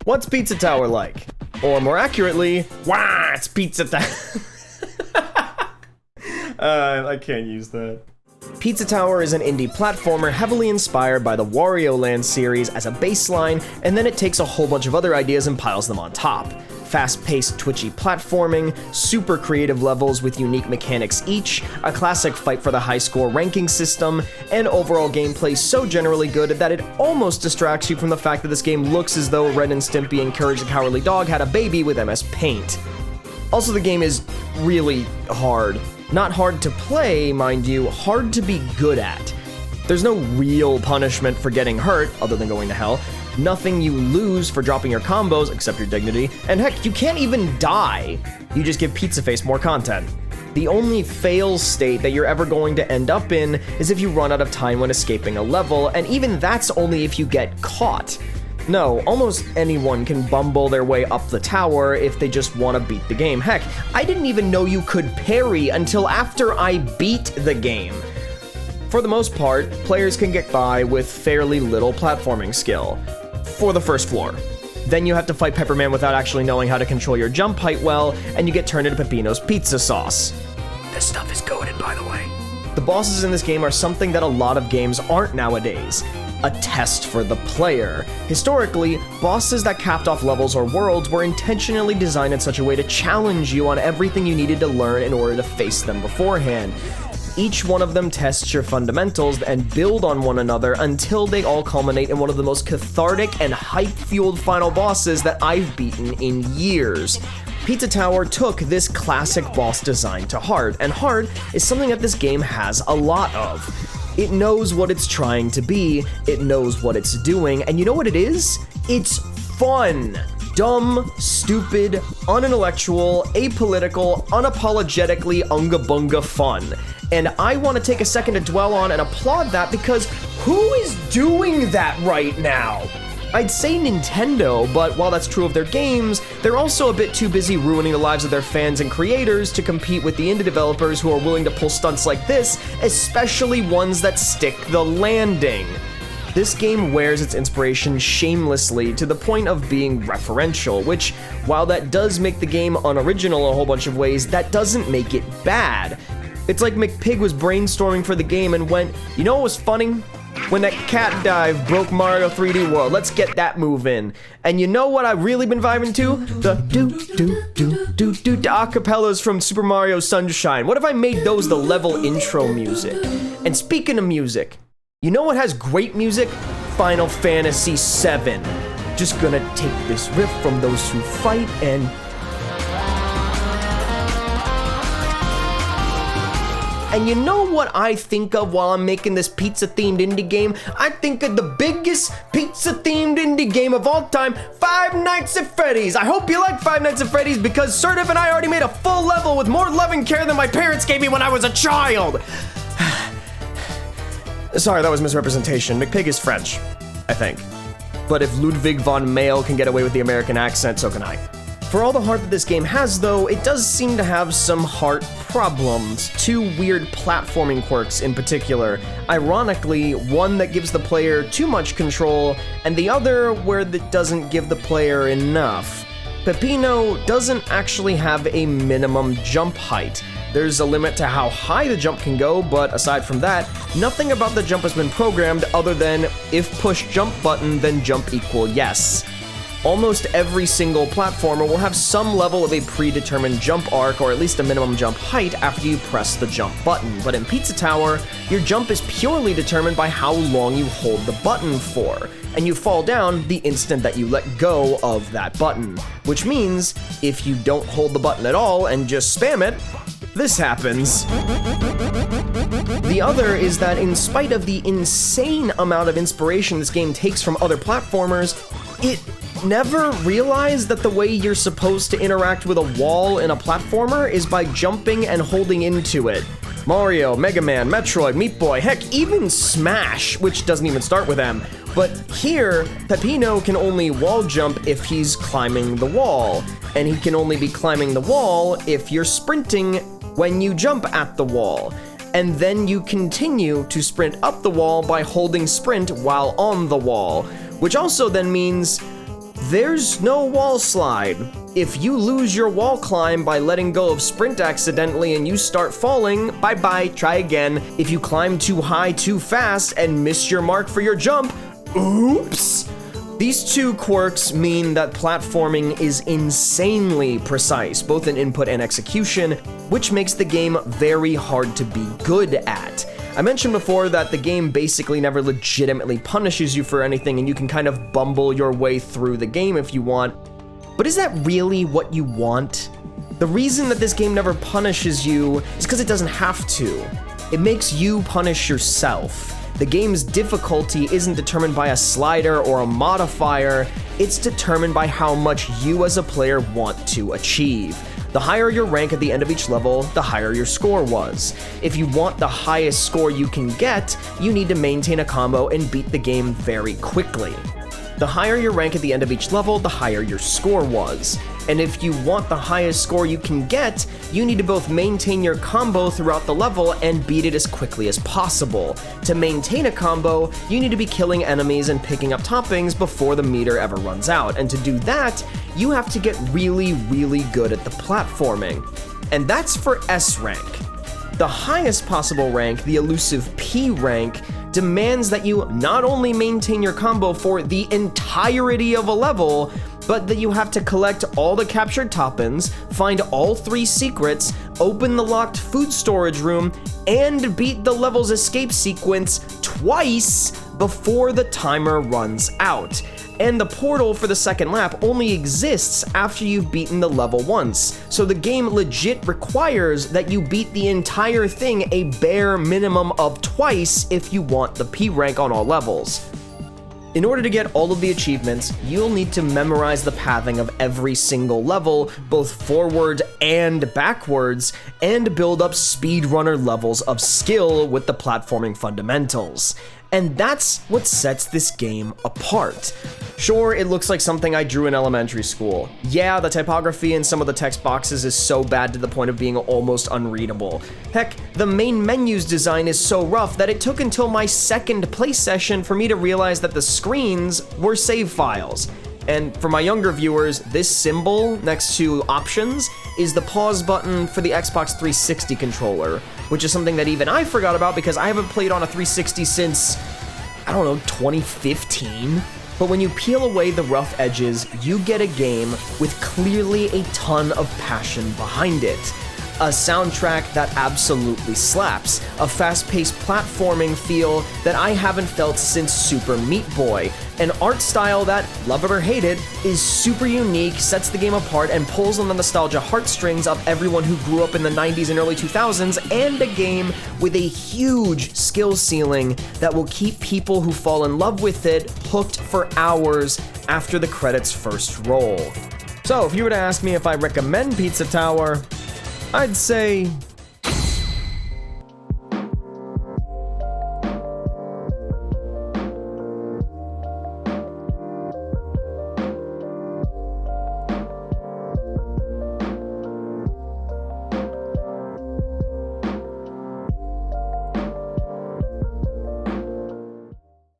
What's Pizza Tower like? Or more accurately, what's Pizza Tower? I can't use that. Pizza Tower is an indie platformer heavily inspired by the Wario Land series as a baseline, and then it takes a whole bunch of other ideas and piles them on top. Fast-paced, twitchy platforming, super creative levels with unique mechanics each, a classic fight for the high score ranking system, and overall gameplay so generally good that it almost distracts you from the fact that this game looks as though Ren and Stimpy and Courage the Cowardly Dog had a baby with MS Paint. Also, the game is really hard. Not hard to play, mind you, hard to be good at. There's no real punishment for getting hurt, other than going to hell. Nothing you lose for dropping your combos, except your dignity. And heck, you can't even die. You just give Pizza Face more content. The only fail state that you're ever going to end up in is if you run out of time when escaping a level, and even that's only if you get caught. No, almost anyone can bumble their way up the tower if they just want to beat the game. Heck, I didn't even know you could parry until after I beat the game. For the most part, players can get by with fairly little platforming skill. For the first floor. Then you have to fight Pepperman without actually knowing how to control your jump height well, and you get turned into Peppino's pizza sauce. This stuff is goated, by the way. The bosses in this game are something that a lot of games aren't nowadays. A test for the player. Historically, bosses that capped off levels or worlds were intentionally designed in such a way to challenge you on everything you needed to learn in order to face them beforehand. Each one of them tests your fundamentals and build on one another until they all culminate in one of the most cathartic and hype-fueled final bosses that I've beaten in years. Pizza Tower took this classic boss design to heart, and heart is something that this game has a lot of. It knows what it's trying to be, it knows what it's doing, and you know what it is? It's fun! Dumb, stupid, unintellectual, apolitical, unapologetically unga-bunga fun. And I want to take a second to dwell on and applaud that because who is doing that right now? I'd say Nintendo, but while that's true of their games, they're also a bit too busy ruining the lives of their fans and creators to compete with the indie developers who are willing to pull stunts like this, especially ones that stick the landing. This game wears its inspiration shamelessly to the point of being referential, which, while that does make the game unoriginal in a whole bunch of ways, that doesn't make it bad. It's like McPig was brainstorming for the game and went, you know what was funny? When that cat dive broke Mario 3D World, let's get that move in. And you know what I've really been vibing to? The do acapellas from Super Mario Sunshine. What if I made those the level intro music? And speaking of music, you know what has great music? Final Fantasy VII. Just gonna take this riff from those who fight and... And you know what I think of while I'm making this pizza-themed indie game? I think of the biggest pizza-themed indie game of all time, Five Nights at Freddy's. I hope you like Five Nights at Freddy's because Sertif and I already made a full level with more love and care than my parents gave me when I was a child. Sorry, that was misrepresentation. McPig is French, I think. But if Ludwig von Mail can get away with the American accent, so can I. For all the heart that this game has, though, it does seem to have some heart problems. Two weird platforming quirks in particular. Ironically, one that gives the player too much control, and the other where it doesn't give the player enough. Peppino doesn't actually have a minimum jump height. There's a limit to how high the jump can go, but aside from that, nothing about the jump has been programmed other than if push jump button, then jump equal yes. Almost every single platformer will have some level of a predetermined jump arc or at least a minimum jump height after you press the jump button, but in Pizza Tower, your jump is purely determined by how long you hold the button for, and you fall down the instant that you let go of that button, which means if you don't hold the button at all and just spam it, this happens. The other is that in spite of the insane amount of inspiration this game takes from other platformers, it never realized that the way you're supposed to interact with a wall in a platformer is by jumping and holding into it. Mario, Mega Man, Metroid, Meat Boy, heck, even Smash, which doesn't even start with M. But here, Peppino can only wall jump if he's climbing the wall, and he can only be climbing the wall if you're sprinting when you jump at the wall. And then you continue to sprint up the wall by holding sprint while on the wall, which also then means There's no wall slide. If you lose your wall climb by letting go of sprint accidentally and you start falling, bye-bye, try again. If you climb too high too fast and miss your mark for your jump, oops. These two quirks mean that platforming is insanely precise, both in input and execution, which makes the game very hard to be good at. I mentioned before that the game basically never legitimately punishes you for anything, and you can kind of bumble your way through the game if you want. But is that really what you want? The reason that this game never punishes you is because it doesn't have to. It makes you punish yourself. The game's difficulty isn't determined by a slider or a modifier, it's determined by how much you as a player want to achieve. The higher your rank at the end of each level, the higher your score was. If you want the highest score you can get, you need to maintain a combo and beat the game very quickly. The higher your rank at the end of each level, the higher your score was. And if you want the highest score you can get, you need to both maintain your combo throughout the level and beat it as quickly as possible. To maintain a combo, you need to be killing enemies and picking up toppings before the meter ever runs out. And to do that, you have to get really, really good at the platforming. And that's for S rank. The highest possible rank, the elusive P rank, demands that you not only maintain your combo for the entirety of a level, but that you have to collect all the captured toppins, find all 3 secrets, open the locked food storage room, and beat the level's escape sequence twice before the timer runs out. And the portal for the second lap only exists after you've beaten the level once, so the game legit requires that you beat the entire thing a bare minimum of twice if you want the P rank on all levels. In order to get all of the achievements, you'll need to memorize the pathing of every single level, both forward and backwards, and build up speedrunner levels of skill with the platforming fundamentals. And that's what sets this game apart. Sure, it looks like something I drew in elementary school. Yeah, the typography in some of the text boxes is so bad to the point of being almost unreadable. Heck, the main menu's design is so rough that it took until my second play session for me to realize that the screens were save files. And for my younger viewers, this symbol next to options is the pause button for the Xbox 360 controller, which is something that even I forgot about because I haven't played on a 360 since, I don't know, 2015? But when you peel away the rough edges, you get a game with clearly a ton of passion behind it. A soundtrack that absolutely slaps, a fast-paced platforming feel that I haven't felt since Super Meat Boy, an art style that, love it or hate it, is super unique, sets the game apart, and pulls on the nostalgia heartstrings of everyone who grew up in the 90s and early 2000s, and a game with a huge skill ceiling that will keep people who fall in love with it hooked for hours after the credits first roll. So if you were to ask me if I recommend Pizza Tower, I'd say